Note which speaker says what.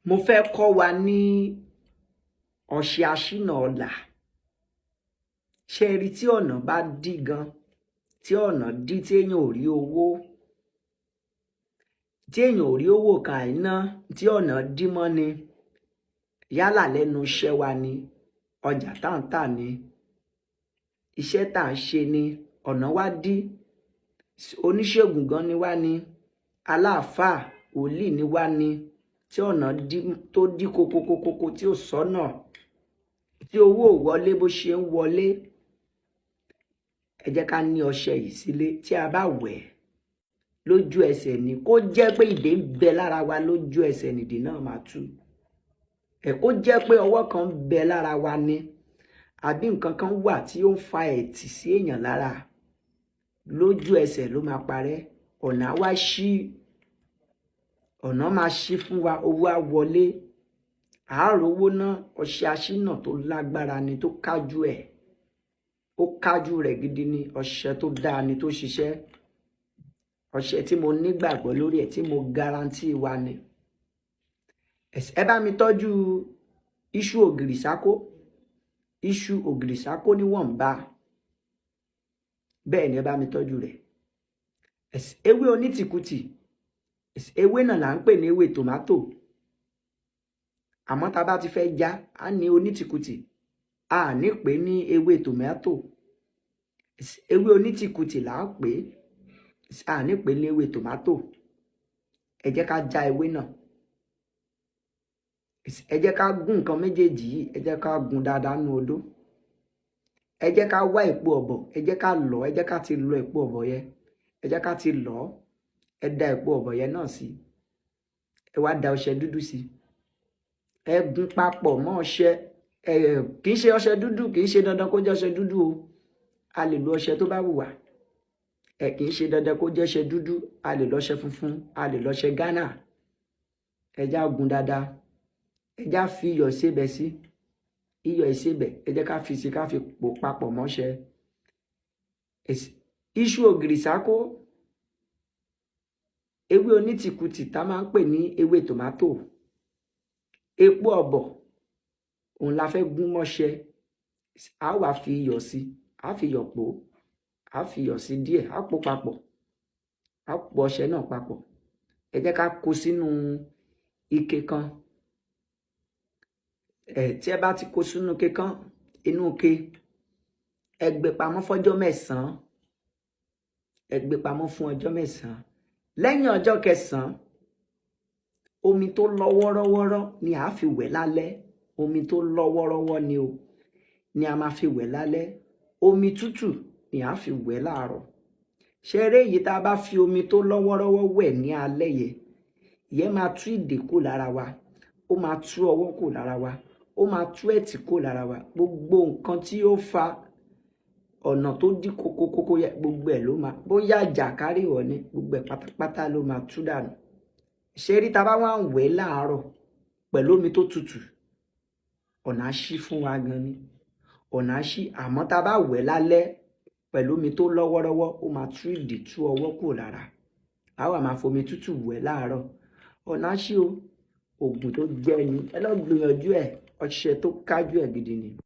Speaker 1: Mo fẹ́ kọ́ wa ní ọṣẹ aṣínà ọ̀la. Ṣé rí tí ọ̀nà bá dí gan, tí ọ̀nà dí tí èèyàn ò rí owó, tí èèyàn ò rí owó kan àìná, tí ọ̀nà dí mọ́ ni, yálà lẹ́nu iṣẹ́ wa ni, ọjà tá ń tà ni, iṣẹ́ tá ń ṣe ni, ọ̀nà wa dí, oníṣègùn gan ni wá ni, aláàfáà wòlíì ni wá ni, tí ọ̀nà tó dí kokokokoko tí ò sọ́nà, tí owó ò wọlé bó ṣe ń wọlé. Ẹ jẹ́ ká ní ọṣẹ yìí sílé. Tí a bá wẹ̀ lójú ẹsẹ̀ ni, kó jẹ́ pé ìdè ń bẹ lára wa lójú ẹsẹ̀ nìdè náà máa tú. Kó jẹ́ pé ọwọ́ kan ń bẹ lára wa ni, àbí nǹkan kan wà tí ó ń fa ẹ̀tì sí èèyàn lára, lójú ẹsẹ̀ ló máa parẹ́. Ọ̀nà wa ṣí, ọ̀nà máa ṣí fún wa, owó á wọlé, àárò owó náà. Ọṣẹ aṣínà tó lágbára ni, tó kájú ẹ̀, ó kájú rẹ̀ gidi ni. Ọṣẹ tó dáa ni, tó ṣiṣẹ́. Ọṣẹ tí mo nígbàgbọ́ lórí ẹ̀, tí mo guarantee wa ni. Ẹ bá mi tọ́jú iṣu ògìrìsákó, iṣu ògìrìsákó níwọ̀nba. Bẹ́ẹ̀ ni ẹ bá mi tọ́jú rẹ̀. Ewé onítìkùtì, ewé náà là ń pè ní ewé tòmátò. Àmọ́ tá bá ti fẹ́ já, a ní onítìkùtì, a ní pè ní ewé tòmátò. Ewé onítìkùtì là ń pè, a ní pè ní ewé tòmátò. Ẹ jẹ́ ká já ewé náà. Ẹ jẹ́ ká gún nǹkan méjèèjì yìí, ẹ jẹ́ ká gún dáadáa nínú odó. Ẹ jẹ́ ká wá èpo ọ̀bọ̀, ẹ jẹ́ ká lọ̀, ẹ jẹ́ ká ti lọ èpo ọ̀bọ̀ yẹn. Ẹ jẹ́ ká ti lọ̀, ẹ da èpo ọ̀bọ̀ yẹn náà sí. Ẹ wá da ọṣẹ dúdú sí. Ẹ gún papọ̀ mọ́ ọṣẹ. Kì í ṣe ọṣẹ dúdú, kì í ṣe dandan kó jẹ́ ọṣẹ dúdú o. A lè lo ọṣẹ tó bá wù wá. Kì í ṣe dandan kó jẹ́ ọṣẹ dúdú. A lè lọ ọṣẹ funfun, a lè lọ ọṣẹ Ghana. Ẹ já gún dáadáa. Ẹ já fi iyọ̀ ìsebẹ̀ sí. Iyọ̀ ìsebẹ̀, ẹ jẹ́ ká fi sí, ká fi pò papọ̀ mọ́ ọṣẹ. Iṣu ògìrìsákó, ewé onítìkùtì tá máa ń pè ní ewé tòmátò, epo ọ̀bọ̀, òun la fẹ́ gún mọ́ṣẹ. A wá fi iyọ̀ sí, a fi iyọ̀ pò, a fi iyọ̀ sí díẹ̀, a pò papọ̀, a pò ọṣẹ náà papọ̀. Ẹ jẹ́ ká kó sínú ike kan. Tí ẹ bá ti kó sínú ike kan, inú ike, ẹ gbé pamọ́ fọ́jọ́ 9. Ẹ gbé pamọ́ fún ọjọ́ 9. Lẹ́yìn ọjọ́ 9, omi tó lọ́ wọ́rọ́wọ́rọ́ ni a fi wẹ̀ lálẹ́. Omi tó lọ́ wọ́rọ́wọ́ ni o, ni a máa fi wẹ̀ lálẹ́. Omi tútù ni a fi wẹ̀ láàárọ̀. Ṣé eré yìí tá a bá fi omi tó lọ́ wọ́rọ́wọ́ wẹ̀ ní alẹ́ yẹn, ìyẹn máa tú ìdè kó lára wa, ó máa tú ọwọ́ kó lára wa, ó máa tú ẹ̀tì kó lára wa. Gbogbo nǹkan tí ó fa ọ̀nà tó dí kokokoko yẹ, gbogbo ẹ̀ ló máa, bóyá àjàkárí wọ̀ ni, gbogbo ẹ̀ pátápátá ló máa tú dànù. Ṣé rí tá bá wá ń wẹ̀ láàárọ̀ pẹ̀lú omi tó tutù, ọ̀nà á ṣí fún wa gan ni. Ọ̀nà á ṣí. Àmọ́ tá bá wẹ̀ lálẹ́ pẹ̀lú omi tó lọ́ wọ́rọ́wọ́, ó máa tú ìdè, tú ọwọ́ kó lára. A wá máa fomi tútù wẹ̀ láàárọ̀. Ọ̀nà á ṣí o. Ògùn tó jẹ́ ni. Ẹ lọ gbìyànjú ẹ̀. Ọṣẹ tó kájú ẹ̀ gidi ni.